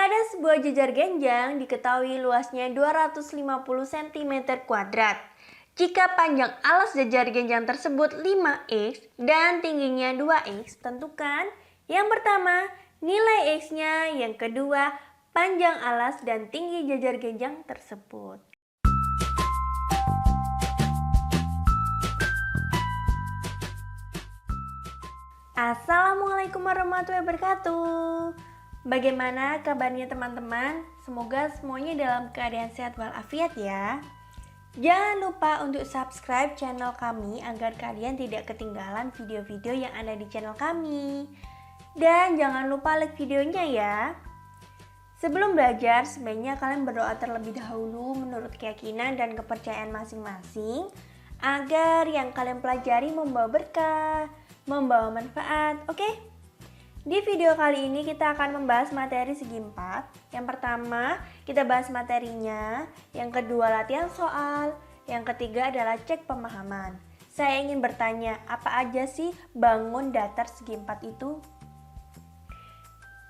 Ada sebuah jejar genjang diketahui luasnya 250 cm². Jika panjang alas jejar genjang tersebut 5x dan tingginya 2x, tentukan yang pertama nilai x-nya, yang kedua panjang alas dan tinggi jejar genjang tersebut. Assalamualaikum warahmatullahi wabarakatuh. Bagaimana kabarnya teman-teman? Semoga semuanya dalam keadaan sehat walafiat ya. Jangan lupa untuk subscribe channel kami agar kalian tidak ketinggalan video-video yang ada di channel kami. Dan jangan lupa like videonya ya. Sebelum belajar, sebaiknya kalian berdoa terlebih dahulu menurut keyakinan dan kepercayaan masing-masing agar yang kalian pelajari membawa berkah, membawa manfaat, oke? Di video kali ini kita akan membahas materi segi 4. Yang pertama, kita bahas materinya. Yang kedua, latihan soal. Yang ketiga adalah cek pemahaman. Saya ingin bertanya, apa aja sih bangun datar segi 4 itu?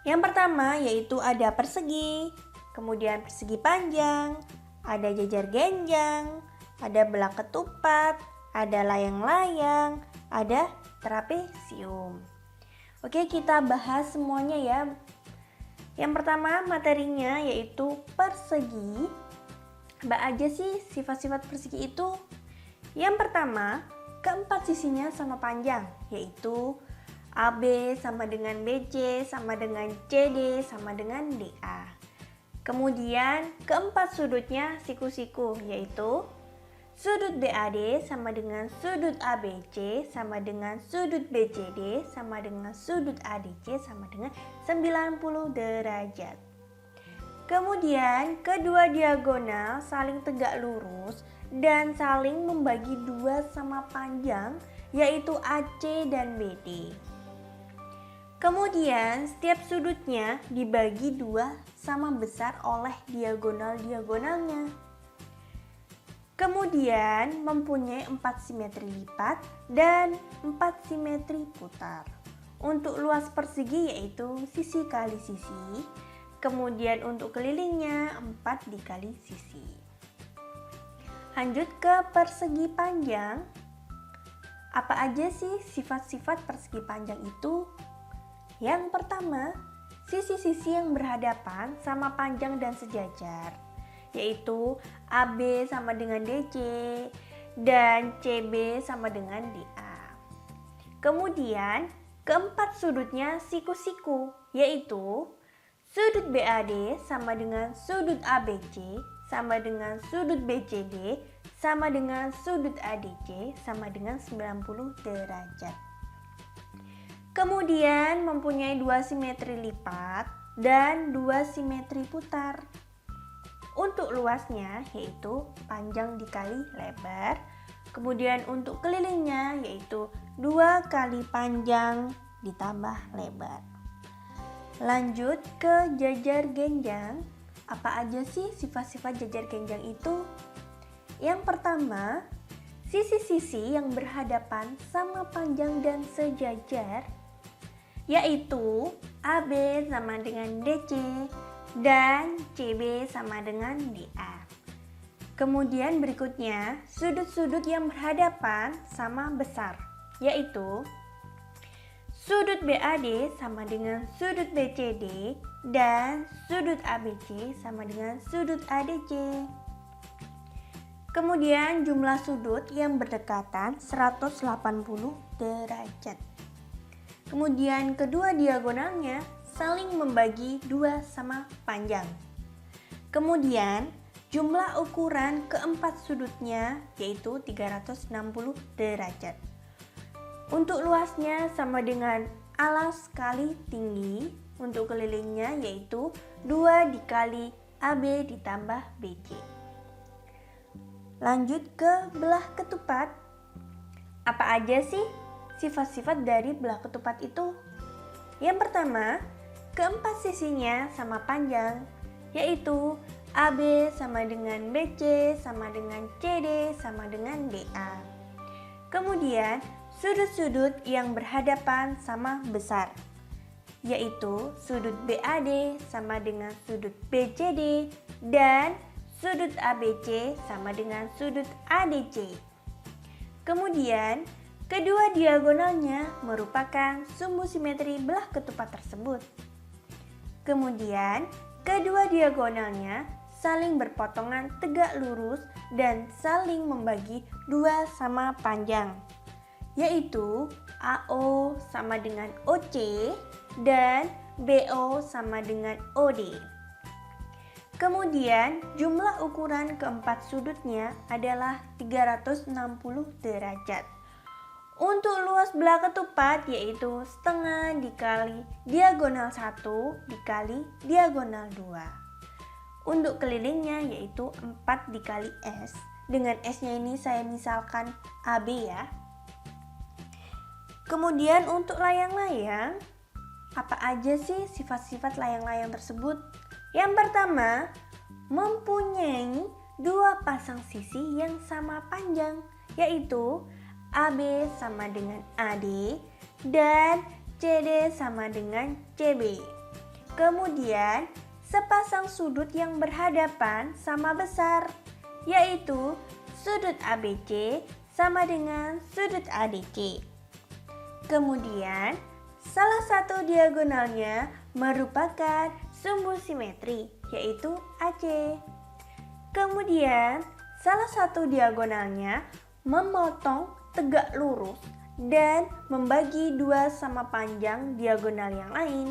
Yang pertama yaitu ada persegi, kemudian persegi panjang, ada jejar genjang, ada belah ketupat, ada layang-layang, ada trapesium. Oke, kita bahas semuanya ya. Yang pertama materinya yaitu persegi. Apa aja sih sifat-sifat persegi itu? Yang pertama, keempat sisinya sama panjang, yaitu AB sama dengan BC sama dengan CD sama dengan DA. Kemudian keempat sudutnya siku-siku, yaitu sudut BAD sama dengan sudut ABC sama dengan sudut BCD sama dengan sudut ADC sama dengan 90 derajat. Kemudian kedua diagonal saling tegak lurus dan saling membagi dua sama panjang, yaitu AC dan BD. Kemudian setiap sudutnya dibagi dua sama besar oleh diagonal-diagonalnya. Kemudian mempunyai 4 simetri lipat dan 4 simetri putar. Untuk luas persegi yaitu sisi kali sisi. Kemudian untuk kelilingnya 4 dikali sisi. Lanjut ke persegi panjang. Apa aja sih sifat-sifat persegi panjang itu? Yang pertama, sisi-sisi yang berhadapan sama panjang dan sejajar, yaitu AB sama dengan DC dan CB sama dengan DA. Kemudian keempat sudutnya siku-siku, yaitu sudut BAD sama dengan sudut ABC sama dengan sudut BCD sama dengan sudut ADC sama dengan 90 derajat. Kemudian mempunyai 2 simetri lipat dan 2 simetri putar. Untuk luasnya yaitu panjang dikali lebar. Kemudian untuk kelilingnya yaitu 2 kali panjang ditambah lebar. Lanjut ke jejar genjang. Apa aja sih sifat-sifat jejar genjang itu? Yang pertama, sisi-sisi yang berhadapan sama panjang dan sejajar, yaitu AB sama dengan DC dan CB sama dengan DA. Kemudian berikutnya sudut-sudut yang berhadapan sama besar, yaitu sudut BAD sama dengan sudut BCD dan sudut ABC sama dengan sudut ADC. Kemudian jumlah sudut yang berdekatan 180 derajat. Kemudian kedua diagonalnya saling membagi dua sama panjang. Kemudian jumlah ukuran keempat sudutnya yaitu 360 derajat. Untuk luasnya sama dengan alas kali tinggi. Untuk kelilingnya yaitu 2 dikali AB ditambah BC. Lanjut ke belah ketupat. Apa aja sih sifat-sifat dari belah ketupat itu? Yang pertama, keempat sisinya sama panjang, yaitu AB sama dengan BC sama dengan CD sama dengan DA. Kemudian sudut-sudut yang berhadapan sama besar, yaitu sudut BAD sama dengan sudut BCD dan sudut ABC sama dengan sudut ADC. Kemudian, kedua diagonalnya merupakan sumbu simetri belah ketupat tersebut. Kemudian, kedua diagonalnya saling berpotongan tegak lurus dan saling membagi 2 sama panjang, yaitu AO sama dengan OC dan BO sama dengan OD. Kemudian, jumlah ukuran keempat sudutnya adalah 360 derajat. Untuk luas belah ketupat yaitu setengah dikali diagonal 1 dikali diagonal 2. Untuk kelilingnya yaitu 4 dikali S. Dengan S-nya ini saya misalkan AB ya. Kemudian untuk layang-layang, apa aja sih sifat-sifat layang-layang tersebut? Yang pertama, mempunyai 2 pasang sisi yang sama panjang, yaitu AB sama dengan AD dan CD sama dengan CB. Kemudian, sepasang sudut yang berhadapan sama besar, yaitu sudut ABC sama dengan sudut ADC. Kemudian, salah satu diagonalnya merupakan sumbu simetri, yaitu AC. Kemudian, salah satu diagonalnya memotong tegak lurus dan membagi 2 sama panjang diagonal yang lain.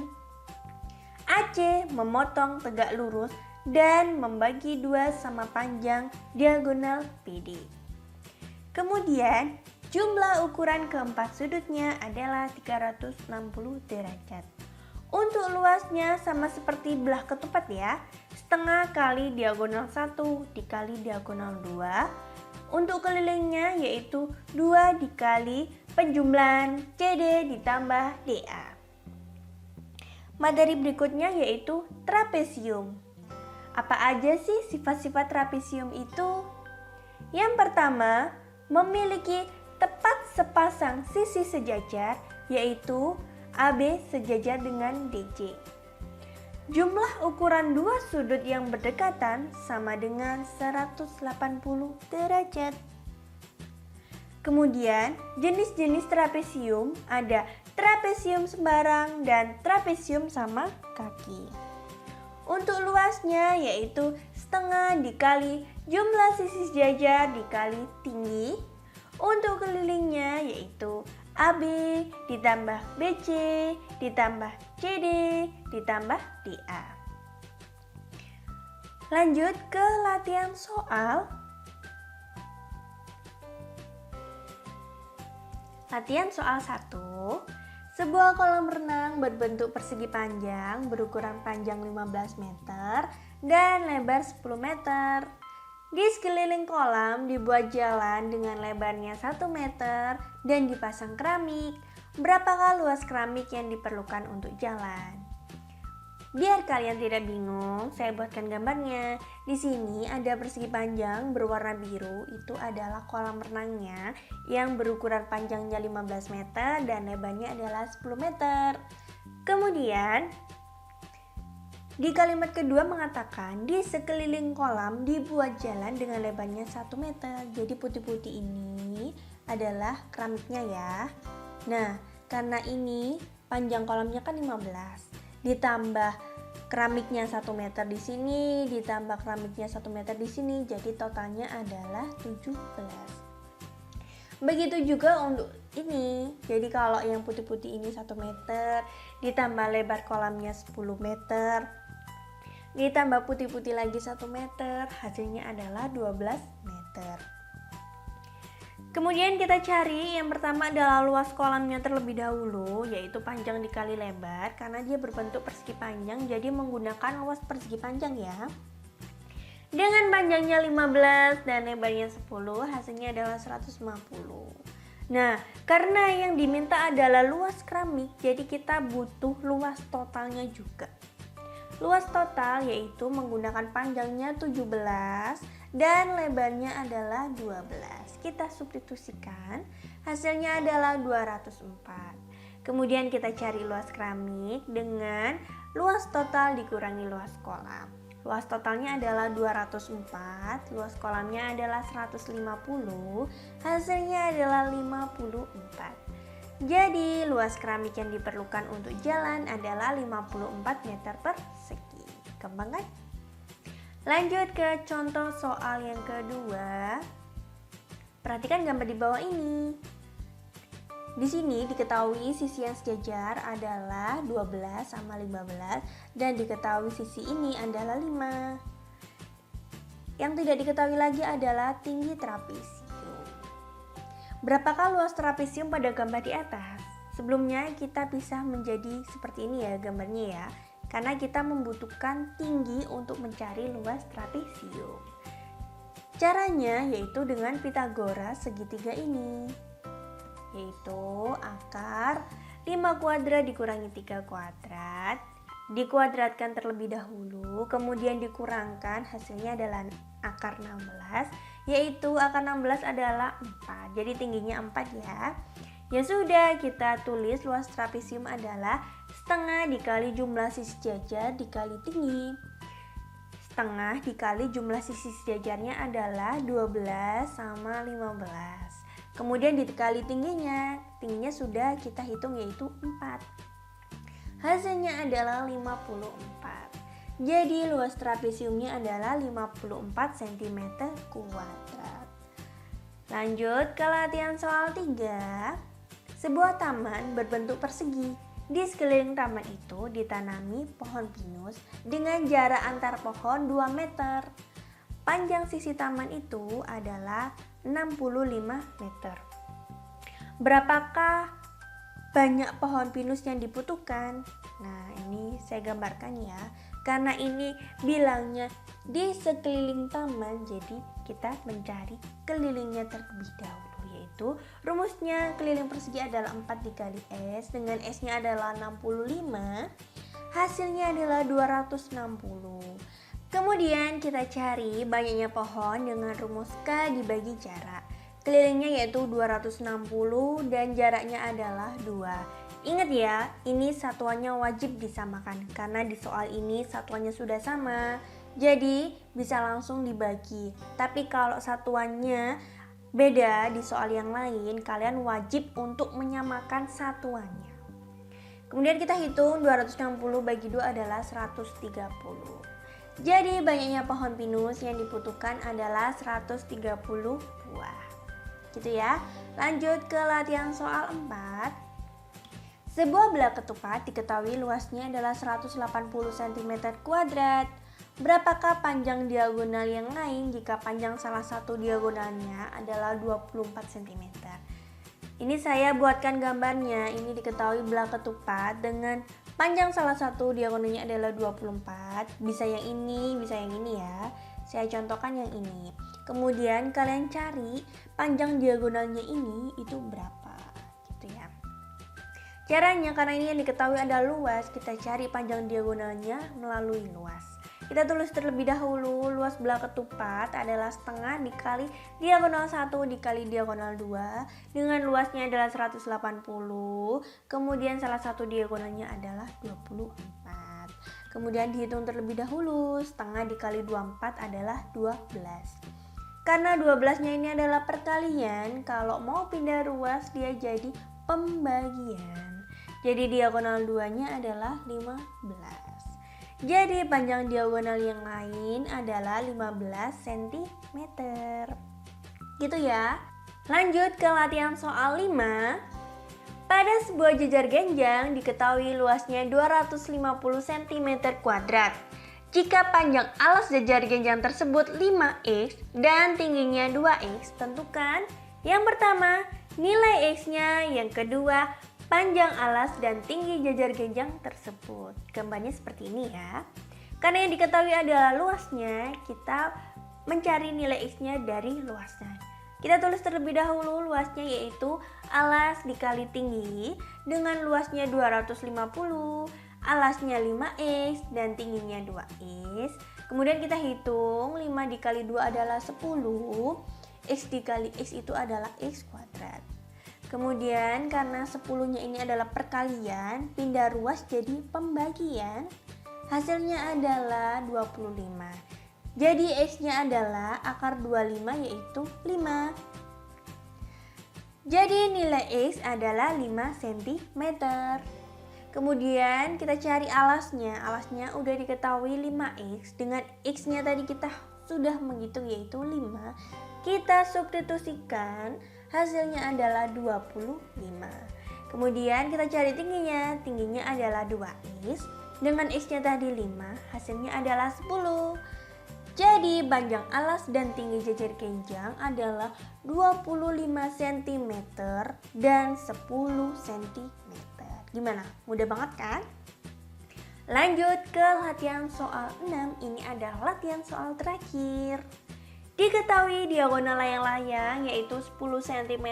AC memotong tegak lurus dan membagi 2 sama panjang diagonal PD. Kemudian, jumlah ukuran keempat sudutnya adalah 360 derajat. Untuk luasnya sama seperti belah ketupat ya, setengah kali diagonal 1 dikali diagonal 2. Untuk kelilingnya yaitu 2 dikali penjumlahan CD ditambah DA. Materi berikutnya yaitu trapesium. Apa aja sih sifat-sifat trapesium itu? Yang pertama, memiliki tepat sepasang sisi sejajar, yaitu AB sejajar dengan DC. Jumlah ukuran 2 sudut yang berdekatan sama dengan 180 derajat. Kemudian, jenis-jenis trapesium ada trapesium sembarang dan trapesium sama kaki. Untuk luasnya yaitu setengah dikali jumlah sisi sejajar dikali tinggi. Untuk kelilingnya yaitu AB ditambah BC ditambah CD ditambah DA. Lanjut ke latihan soal. Latihan soal 1. Sebuah kolam renang berbentuk persegi panjang berukuran panjang 15 meter dan lebar 10 meter. Di sekeliling kolam dibuat jalan dengan lebarnya 1 meter dan dipasang keramik. Berapakah luas keramik yang diperlukan untuk jalan? Biar kalian tidak bingung, saya buatkan gambarnya. Di sini ada persegi panjang berwarna biru, itu adalah kolam renangnya yang berukuran panjangnya 15 meter dan lebarnya adalah 10 meter. Kemudian, di kalimat kedua mengatakan di sekeliling kolam dibuat jalan dengan lebarnya 1 meter. Jadi putih-putih ini adalah keramiknya ya. Nah, karena ini panjang kolamnya kan 15. Ditambah keramiknya 1 meter di sini, ditambah keramiknya 1 meter di sini, jadi totalnya adalah 17. Begitu juga untuk ini. Jadi kalau yang putih-putih ini 1 meter, ditambah lebar kolamnya 10 meter, ditambah putih-putih lagi 1 meter, hasilnya adalah 12 meter. Kemudian kita cari yang pertama adalah luas kolamnya terlebih dahulu, yaitu panjang dikali lebar. Karena dia berbentuk persegi panjang, jadi menggunakan luas persegi panjang ya. Dengan panjangnya 15 dan lebarnya 10, hasilnya adalah 150. Nah, karena yang diminta adalah luas keramik, jadi kita butuh luas totalnya juga. Luas total yaitu menggunakan panjangnya 17 dan lebarnya adalah 12. Kita substitusikan, hasilnya adalah 204. Kemudian kita cari luas keramik dengan luas total dikurangi luas kolam. Luas totalnya adalah 204, luas kolamnya adalah 150, hasilnya adalah 54. Jadi luas keramik yang diperlukan untuk jalan adalah 54 meter persegi. Gampang kan? Lanjut ke contoh soal yang kedua. Perhatikan gambar di bawah ini. Di sini diketahui sisi yang sejajar adalah 12 sama 15 dan diketahui sisi ini adalah 5. Yang tidak diketahui lagi adalah tinggi trapesium. Berapakah luas trapesium pada gambar di atas? Sebelumnya kita bisa menjadi seperti ini ya gambarnya ya. Karena kita membutuhkan tinggi untuk mencari luas trapesium. Caranya yaitu dengan Pythagoras segitiga ini. Yaitu akar 5 kuadrat dikurangi 3 kuadrat, dikuadratkan terlebih dahulu, kemudian dikurangkan, hasilnya adalah akar 16, yaitu akar 16 adalah 4, jadi tingginya 4 ya. Ya sudah, kita tulis luas trapesium adalah setengah dikali jumlah sisi jajar dikali tinggi. Setengah dikali jumlah sisi jajarnya adalah 12 sama 15. Kemudian dikali tingginya sudah kita hitung yaitu 4. Hasilnya adalah 54. Jadi luas trapesiumnya adalah 54 cm kuadrat. Lanjut ke latihan soal 3. Sebuah taman berbentuk persegi. Di sekeliling taman itu ditanami pohon pinus dengan jarak antar pohon 2 meter. Panjang sisi taman itu adalah 65 meter. Berapakah banyak pohon pinus yang dibutuhkan? Nah, ini saya gambarkan ya. Karena ini bilangnya di sekeliling taman, jadi kita mencari kelilingnya terlebih dahulu, yaitu rumusnya keliling persegi adalah 4 dikali S, dengan S-nya adalah 65, hasilnya adalah 260. Kemudian kita cari banyaknya pohon dengan rumus K dibagi jarak. Kelilingnya yaitu 260 dan jaraknya adalah 2. Ingat ya, ini satuannya wajib disamakan karena di soal ini satuannya sudah sama. Jadi bisa langsung dibagi. Tapi kalau satuannya beda di soal yang lain, kalian wajib untuk menyamakan satuannya. Kemudian kita hitung 260 bagi 2 adalah 130. Jadi banyaknya pohon pinus yang dibutuhkan adalah 130 buah. Gitu ya. Lanjut ke latihan soal 4. Sebuah belah ketupat diketahui luasnya adalah 180 cm kuadrat. Berapakah panjang diagonal yang lain jika panjang salah satu diagonalnya adalah 24 cm? Ini saya buatkan gambarnya. Ini diketahui belah ketupat dengan panjang salah satu diagonalnya adalah 24. Bisa yang ini, bisa yang ini ya. Saya contohkan yang ini. Kemudian kalian cari panjang diagonalnya ini itu berapa, gitu ya. Caranya karena ini yang diketahui adalah luas, kita cari panjang diagonalnya melalui luas. Kita tulis terlebih dahulu luas belah ketupat adalah setengah dikali diagonal 1 dikali diagonal 2 dengan luasnya adalah 180. Kemudian salah satu diagonalnya adalah 24. Kemudian dihitung terlebih dahulu, setengah dikali 24 adalah 12. Karena 12-nya ini adalah perkalian, kalau mau pindah ruas dia jadi pembagian. Jadi diagonal 2-nya adalah 15. Jadi panjang diagonal yang lain adalah 15 cm. Gitu ya. Lanjut ke latihan soal 5. Pada sebuah jejar genjang diketahui luasnya 250 cm kuadrat. Jika panjang alas jejar genjang tersebut 5x dan tingginya 2x, tentukan yang pertama nilai x-nya, yang kedua panjang alas dan tinggi jejar genjang tersebut. Gambarnya seperti ini ya. Karena yang diketahui adalah luasnya, kita mencari nilai x-nya dari luasnya. Kita tulis terlebih dahulu luasnya yaitu alas dikali tinggi dengan luasnya 250, alasnya 5x dan tingginya 2x. Kemudian kita hitung 5 dikali 2 adalah 10, x dikali x itu adalah x kuadrat. Kemudian karena 10-nya ini adalah perkalian, pindah ruas jadi pembagian. Hasilnya adalah 25. Jadi X-nya adalah akar 25 yaitu 5. Jadi nilai X adalah 5 cm. Kemudian kita cari alasnya. Alasnya udah diketahui 5X. Dengan X-nya tadi kita sudah menghitung yaitu 5. Kita substitusikan, hasilnya adalah 25. Kemudian kita cari tingginya. Tingginya adalah 2X. Dengan X-nya tadi 5, hasilnya adalah 10. Jadi panjang alas dan tinggi jajar genjang adalah 25 cm dan 10 cm. Gimana? Mudah banget kan? Lanjut ke latihan soal 6. Ini adalah latihan soal terakhir. Diketahui diagonal layang-layang yaitu 10 cm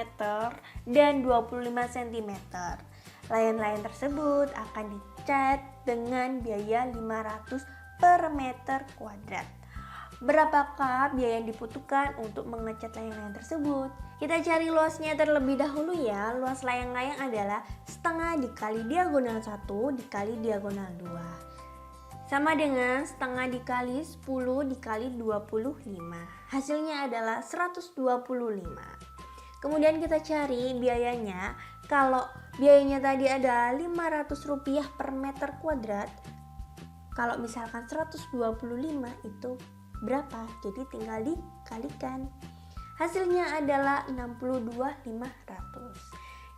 dan 25 cm. Layang-layang tersebut akan dicat dengan biaya 500 per meter kuadrat. Berapakah biaya yang dibutuhkan untuk mengecat layang-layang tersebut? Kita cari luasnya terlebih dahulu ya. Luas layang-layang adalah setengah dikali diagonal 1 dikali diagonal 2. Sama dengan setengah dikali 10 dikali 25. Hasilnya adalah 125. Kemudian kita cari biayanya. Kalau biayanya tadi ada Rp500 per meter kuadrat, kalau misalkan 125 itu berapa? Jadi tinggal dikalikan. Hasilnya adalah 62.500.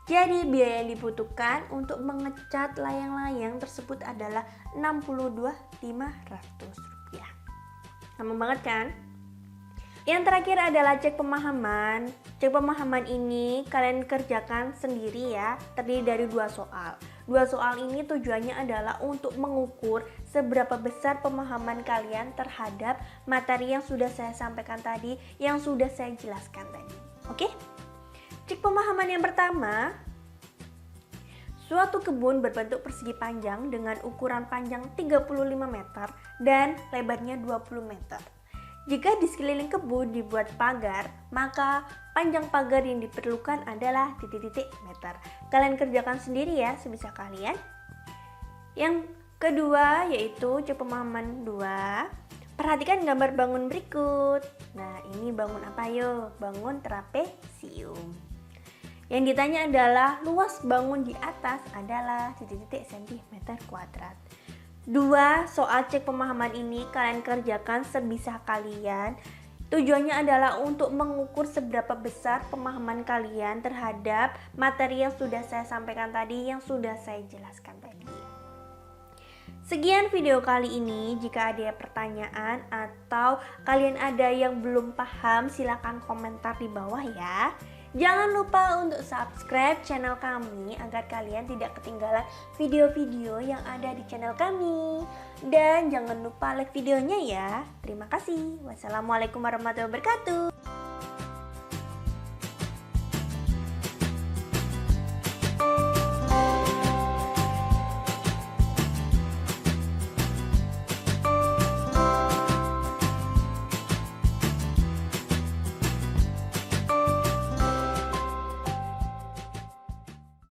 Jadi biaya yang dibutuhkan untuk mengecat layang-layang tersebut adalah Rp62.500. Gampang banget kan? Yang terakhir adalah cek pemahaman. Cek pemahaman ini kalian kerjakan sendiri ya, terdiri dari 2 soal. 2 soal ini tujuannya adalah untuk mengukur seberapa besar pemahaman kalian terhadap materi yang sudah saya sampaikan tadi, yang sudah saya jelaskan tadi. Oke? Cek pemahaman yang pertama. Suatu kebun berbentuk persegi panjang dengan ukuran panjang 35 meter dan lebarnya 20 meter. Jika di sekeliling kebun dibuat pagar, maka panjang pagar yang diperlukan adalah titik-titik meter. Kalian kerjakan sendiri ya, sebisa kalian. Yang kedua yaitu cek pemahaman 2. Perhatikan gambar bangun berikut. Nah, ini bangun apa yuk? Bangun trapesium. Yang ditanya adalah luas bangun di atas adalah titik-titik cm². 2 soal cek pemahaman ini kalian kerjakan sebisa kalian. Tujuannya adalah untuk mengukur seberapa besar pemahaman kalian terhadap materi yang sudah saya sampaikan tadi, yang sudah saya jelaskan tadi. Sekian video kali ini. Jika ada pertanyaan atau kalian ada yang belum paham, silakan komentar di bawah ya. Jangan lupa untuk subscribe channel kami agar kalian tidak ketinggalan video-video yang ada di channel kami. Dan jangan lupa like videonya ya. Terima kasih. Wassalamualaikum warahmatullahi wabarakatuh.